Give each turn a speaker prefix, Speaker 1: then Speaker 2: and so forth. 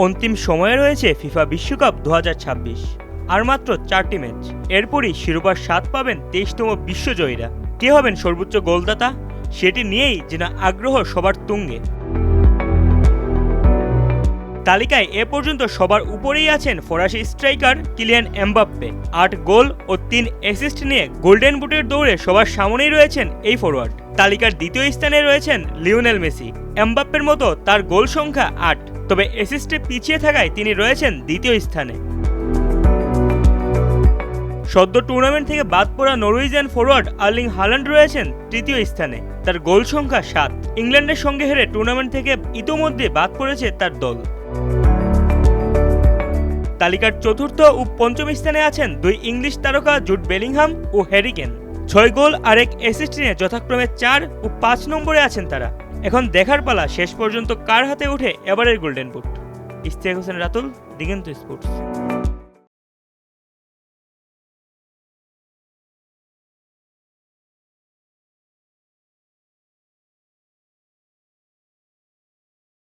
Speaker 1: অন্তিম সময়ে রয়েছে ফিফা বিশ্বকাপ 2026, আর মাত্র 4টি ম্যাচ। এরপরই শিরোপার স্বাদ পাবেন 23তম বিশ্বজয়ীরা। কে হবেন সর্বোচ্চ গোলদাতা, সেটি নিয়েই যেন আগ্রহ সবার তুঙ্গে। তালিকায় এ পর্যন্ত সবার উপরেই আছেন ফরাসি স্ট্রাইকার কিলিয়ান এমবাপ্পে। 8 গোল ও 3 অ্যাসিস্ট নিয়ে গোল্ডেন বুটের দৌড়ে সবার সামনেই রয়েছেন এই ফরোয়ার্ড। তালিকার দ্বিতীয় স্থানে রয়েছেন লিওনেল মেসি। এমবাপ্পের মতো তার গোল সংখ্যা 8, তবে অ্যাসিস্টে পিছিয়ে থাকায় তিনি রয়েছেন দ্বিতীয় স্থানে। সদ্য টুর্নামেন্ট থেকে বাদ পড়া নরওয়েজিয়ান ফরোয়ার্ড আর্লিং হাল্যান্ড রয়েছেন তৃতীয় স্থানে, তার গোল সংখ্যা 7। ইংল্যান্ডের সঙ্গে হেরে টুর্নামেন্ট থেকে ইতোমধ্যে বাদ পড়েছে তার দল। তালিকার চতুর্থ ও পঞ্চম স্থানে আছেন 2 ইংলিশ তারকা জুড বেলিংহাম ও হ্যারি কেন। 6 গোল আর 1 অ্যাসিস্ট নিয়ে যথাক্রমে 4 ও 5 নম্বরে আছেন তারা। এখন দেখার পালা শেষ পর্যন্ত কার হাতে ওঠে এবারের গোল্ডেন বুট। ইশতিয়াক হোসেন রাতুল, দিগন্ত স্পোর্টস।